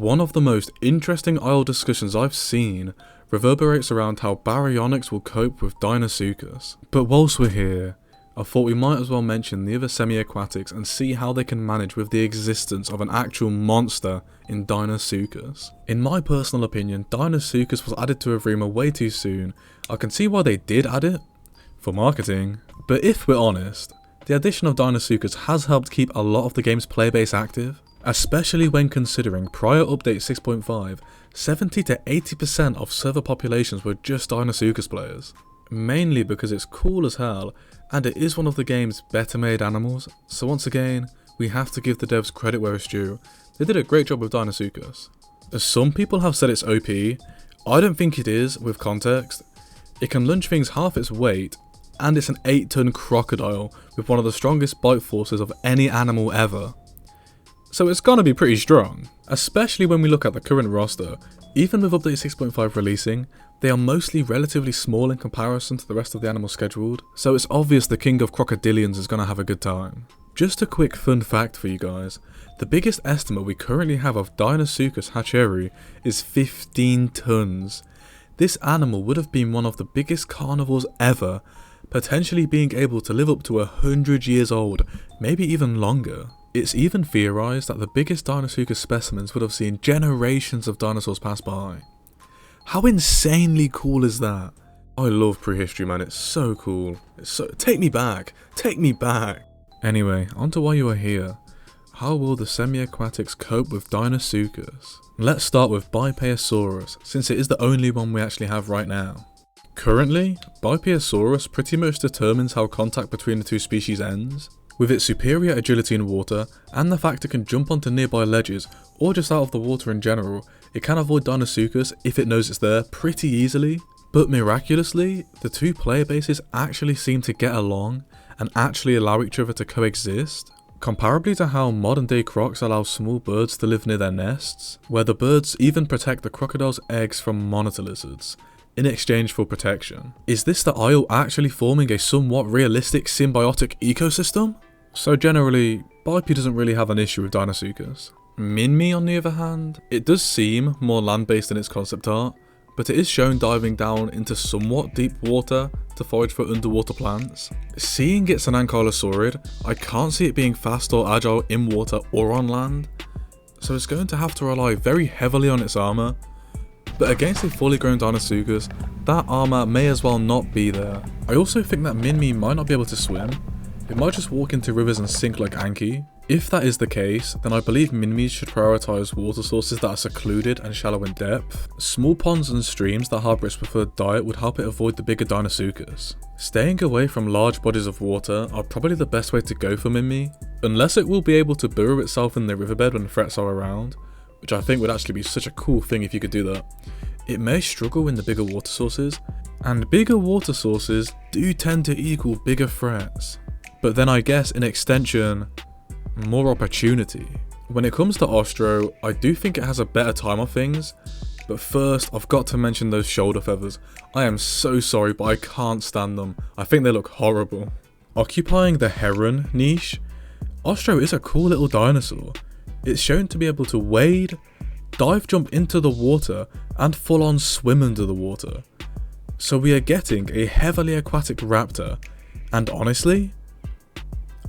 One of the most interesting IL discussions I've seen reverberates around how baryonyx will cope with Deinosuchus. But whilst we're here, I thought we might as well mention the other semi-aquatics and see how they can manage with the existence of an actual monster in Deinosuchus. In my personal opinion, Deinosuchus was added to Arima way too soon. I can see why they did add it, for marketing, but if we're honest, the addition of Deinosuchus has helped keep a lot of the game's playbase active, especially when considering prior update 6.5, 70 to 80% of server populations were just Deinosuchus players. Mainly because it's cool as hell, and it is one of the game's better made animals, so once again, we have to give the devs credit where it's due. They did a great job with Deinosuchus. As some people have said it's OP, I don't think it is with context. It can lunge things half its weight, and it's an 8-ton crocodile with one of the strongest bite forces of any animal ever. So it's gonna be pretty strong, especially when we look at the current roster. Even with update 6.5 releasing, they are mostly relatively small in comparison to the rest of the animals scheduled, so it's obvious the king of crocodilians is gonna have a good time. Just a quick fun fact for you guys, the biggest estimate we currently have of Deinosuchus hatchery is 15 tons. This animal would have been one of the biggest carnivores ever, potentially being able to live up to 100 years old, maybe even longer. It's even theorised that the biggest Deinosuchus specimens would have seen generations of dinosaurs pass by. How insanely cool is that? I love prehistory, man, it's so cool. Take me back. Anyway, onto why you are here. How will the semi-aquatics cope with Deinosuchus? Let's start with Bipiosaurus, since it is the only one we actually have right now. Currently, Bipiosaurus pretty much determines how contact between the two species ends. With its superior agility in water, and the fact it can jump onto nearby ledges, or just out of the water in general, it can avoid Deinosuchus if it knows it's there pretty easily. But miraculously, the two player bases actually seem to get along, and actually allow each other to coexist. Comparably to how modern day crocs allow small birds to live near their nests, where the birds even protect the crocodile's eggs from monitor lizards, in exchange for protection. Is this the IL actually forming a somewhat realistic symbiotic ecosystem? So generally, Bipi doesn't really have an issue with Deinosuchus. Minmi on the other hand, it does seem more land-based in its concept art, but it is shown diving down into somewhat deep water to forage for underwater plants. Seeing it's an ankylosaurid, I can't see it being fast or agile in water or on land, so it's going to have to rely very heavily on its armour. But against a fully grown Deinosuchus, that armour may as well not be there. I also think that Minmi might not be able to swim. It might just walk into rivers and sink like Anki. If that is the case, then I believe Minmis should prioritise water sources that are secluded and shallow in depth. Small ponds and streams that harbour its preferred diet would help it avoid the bigger Deinosuchus. Staying away from large bodies of water are probably the best way to go for Minmi, unless it will be able to burrow itself in the riverbed when threats are around, which I think would actually be such a cool thing if you could do that. It may struggle in the bigger water sources, and bigger water sources do tend to equal bigger threats. But then I guess in extension, more opportunity. When it comes to Ostro, I do think it has a better time of things, but first I've got to mention those shoulder feathers. I am so sorry, but I can't stand them. I think they look horrible. Occupying the heron niche, Ostro is a cool little dinosaur. It's shown to be able to wade, dive jump into the water, and full on swim under the water. So we are getting a heavily aquatic raptor, and honestly,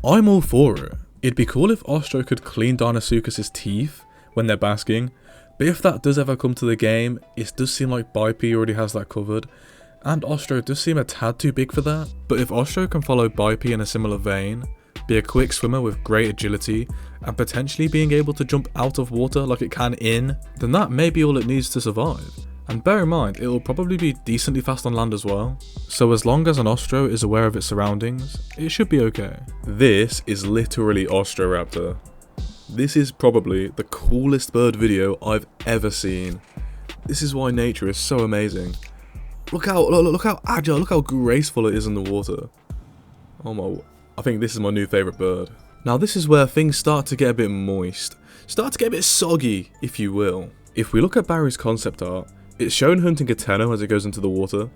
I'm all for it. It'd be cool if Ostro could clean Deinosuchus' teeth when they're basking, but if that does ever come to the game, it does seem like Bipi already has that covered, and Ostro does seem a tad too big for that. But if Ostro can follow Bipi in a similar vein, be a quick swimmer with great agility, and potentially being able to jump out of water like it can in, then that may be all it needs to survive. And bear in mind, it will probably be decently fast on land as well, so as long as an Ostro is aware of its surroundings, it should be okay. This is literally Ostroraptor. This is probably the coolest bird video I've ever seen. This is why nature is so amazing. Look how agile, look how graceful it is in the water. Oh my, I think this is my new favourite bird. Now this is where things start to get a bit moist, start to get a bit soggy, if you will. If we look at Barry's concept art, it's shown hunting a tenno as it goes into the water,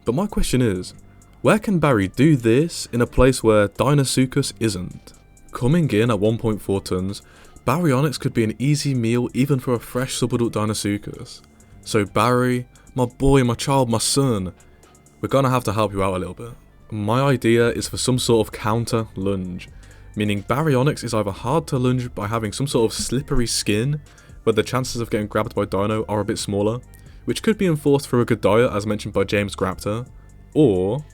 but my question is, where can Barry do this in a place where Deinosuchus isn't? Coming in at 1.4 tons, Baryonyx could be an easy meal even for a fresh subadult Deinosuchus. So Barry, my boy, my child, my son, we're gonna have to help you out a little bit. My idea is for some sort of counter lunge, meaning Baryonyx is either hard to lunge by having some sort of slippery skin, where the chances of getting grabbed by Dino are a bit smaller, which could be enforced through a good diet as mentioned by James Grapter, or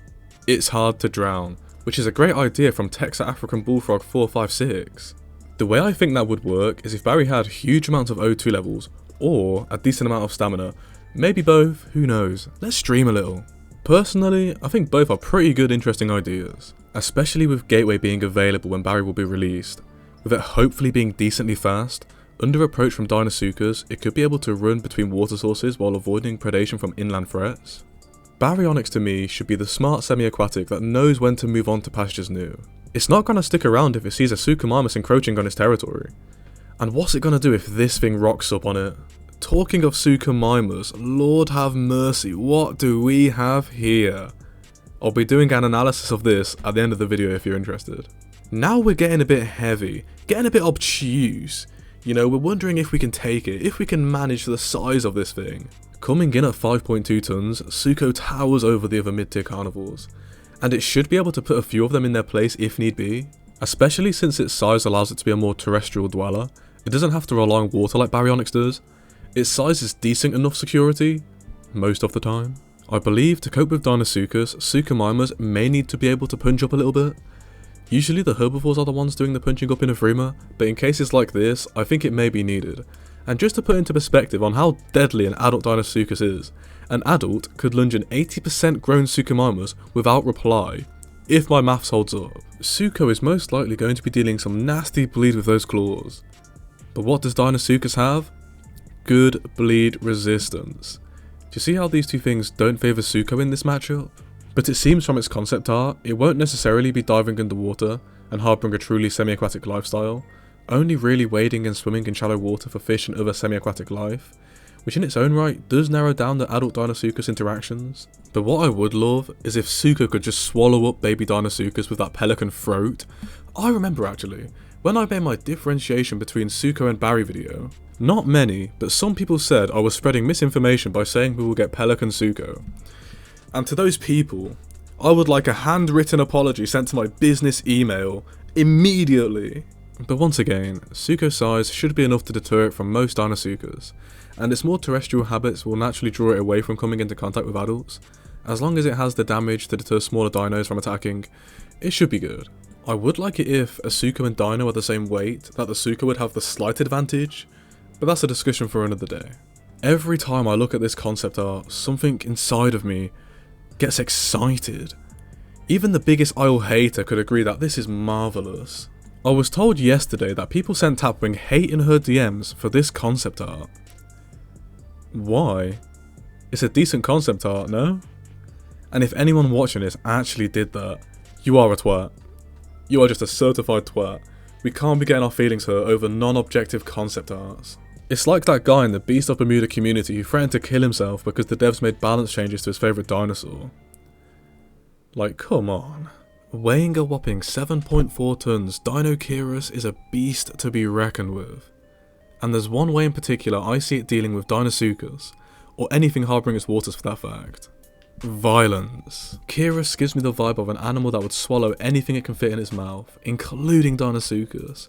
it's hard to drown, which is a great idea from Texas African Bullfrog 456. The way I think that would work is if Barry had huge amounts of O2 levels, or a decent amount of stamina, maybe both, who knows, let's stream a little. Personally, I think both are pretty good interesting ideas, especially with Gateway being available when Barry will be released. With it hopefully being decently fast, under approach from Deinosuchus, it could be able to run between water sources while avoiding predation from inland threats. Baryonyx to me should be the smart semi-aquatic that knows when to move on to pastures new. It's not going to stick around if it sees a Suchomimus encroaching on its territory. And what's it going to do if this thing rocks up on it? Talking of Suchomimus, Lord have mercy, what do we have here? I'll be doing an analysis of this at the end of the video if you're interested. Now we're getting a bit heavy, getting a bit obtuse. You know, we're wondering if we can take it, if we can manage the size of this thing. Coming in at 5.2 tons, Sucho towers over the other mid-tier carnivores, and it should be able to put a few of them in their place if need be, especially since its size allows it to be a more terrestrial dweller. It doesn't have to rely on water like Baryonyx does. Its size is decent enough security, most of the time. I believe to cope with Deinosuchus, Suchomimus may need to be able to punch up a little bit. Usually the herbivores are the ones doing the punching up in Ephrema, but in cases like this, I think it may be needed. And just to put into perspective on how deadly an adult Deinosuchus is, an adult could lunge an 80% grown Suchomimus without reply, if my maths holds up. Sucho is most likely going to be dealing some nasty bleed with those claws. But what does Deinosuchus have? Good bleed resistance. Do you see how these two things don't favour Sucho in this matchup? But it seems from its concept art, it won't necessarily be diving underwater and harbouring a truly semi-aquatic lifestyle, only really wading and swimming in shallow water for fish and other semi-aquatic life, which in its own right does narrow down the adult Deinosuchus interactions. But what I would love is if Sucho could just swallow up baby Deinosuchus with that pelican throat. I remember actually, when I made my differentiation between Sucho and Barry video, not many, but some people said I was spreading misinformation by saying we will get pelican Sucho. And to those people, I would like a handwritten apology sent to my business email immediately. But once again, Sucho's size should be enough to deter it from most Deinosuchus, and its more terrestrial habits will naturally draw it away from coming into contact with adults. As long as it has the damage to deter smaller dinos from attacking, it should be good. I would like it if a Sucho and Dino are the same weight, that the Sucho would have the slight advantage, but that's a discussion for another day. Every time I look at this concept art, something inside of me gets excited. Even the biggest Isle hater could agree that this is marvellous. I was told yesterday that people sent Tapwing hate in her DMs for this concept art. Why? It's a decent concept art, no? And if anyone watching this actually did that, you are a twat. You are just a certified twat. We can't be getting our feelings hurt over non-objective concept arts. It's like that guy in the Beast of Bermuda community who threatened to kill himself because the devs made balance changes to his favourite dinosaur. Like, come on. Weighing a whopping 7.4 tons, Deinosuchus is a beast to be reckoned with. And there's one way in particular I see it dealing with Deinosuchus, or anything harbouring its waters for that fact. Violence. Chirus gives me the vibe of an animal that would swallow anything it can fit in its mouth, including Deinosuchus.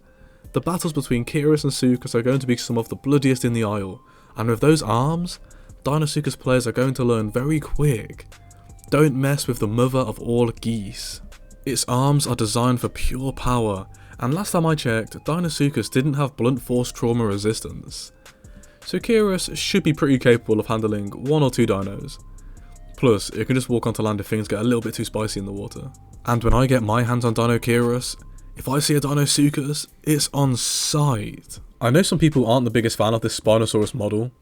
The battles between Chirus and Suchus are going to be some of the bloodiest in the Isle, and with those arms, Deinosuchus players are going to learn very quick. Don't mess with the mother of all geese. Its arms are designed for pure power, and last time I checked, Deinosuchus didn't have blunt force trauma resistance. So Chirus should be pretty capable of handling one or two dinos. Plus, it can just walk onto land if things get a little bit too spicy in the water. And when I get my hands on Deinosuchus, if I see a Deinosuchus, it's on sight. I know some people aren't the biggest fan of this Spinosaurus model,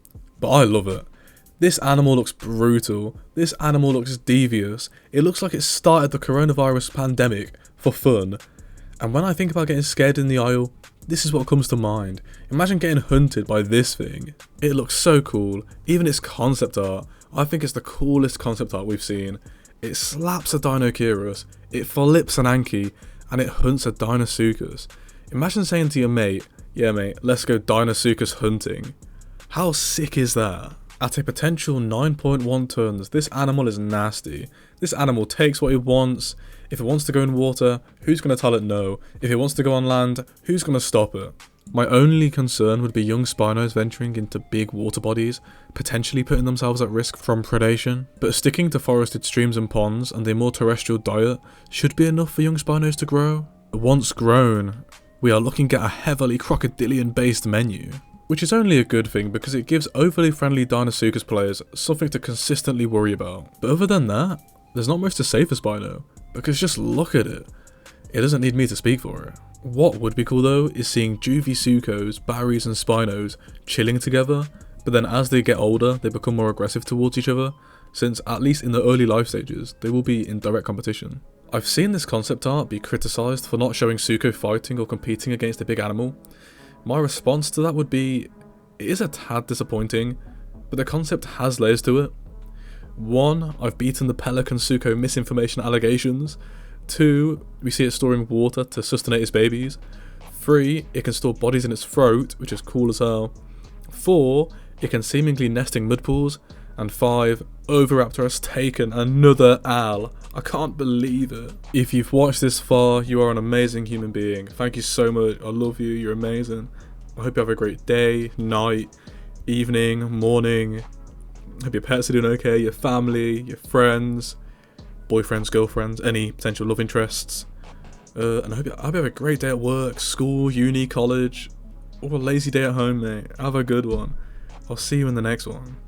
but I love it. This animal looks brutal, this animal looks devious, it looks like it started the coronavirus pandemic for fun. And when I think about getting scared in the Isle, this is what comes to mind. Imagine getting hunted by this thing. It looks so cool, even its concept art, I think it's the coolest concept art we've seen. It slaps a Deinosuchus, it flips an Anki, and it hunts a Deinosuchus. Imagine saying to your mate, Yeah mate, let's go Deinosuchus hunting. How sick is that? At a potential 9.1 tons, this animal is nasty. This animal takes what it wants. If it wants to go in water, who's going to tell it no? If it wants to go on land, who's going to stop it? My only concern would be young Spinos venturing into big water bodies, potentially putting themselves at risk from predation. But sticking to forested streams and ponds and a more terrestrial diet should be enough for young Spinos to grow. Once grown, we are looking at a heavily crocodilian based menu. Which is only a good thing because it gives overly friendly Deinosuchus players something to consistently worry about. But other than that, there's not much to say for Spino, because just look at it. It doesn't need me to speak for it. What would be cool though is seeing Juvisuchos, Barrys and Spinos chilling together, but then as they get older they become more aggressive towards each other, since at least in the early life stages they will be in direct competition. I've seen this concept art be criticised for not showing Sucho fighting or competing against a big animal. My response to that would be, it is a tad disappointing, but the concept has layers to it. 1, I've beaten the Pelican Sucho misinformation allegations. 2, we see it storing water to sustenance its babies. 3, it can store bodies in its throat, which is cool as hell. 4, it can seemingly nest in mud pools. And 5, Oviraptor has taken another L. I can't believe it. If you've watched this far, you are an amazing human being. Thank you so much. I love you. You're amazing. I hope you have a great day, night, evening, morning. Hope your pets are doing okay, your family, your friends, boyfriends, girlfriends, any potential love interests. And I hope you have a great day at work, school, uni, college, or a lazy day at home, mate. Have a good one. I'll see you in the next one.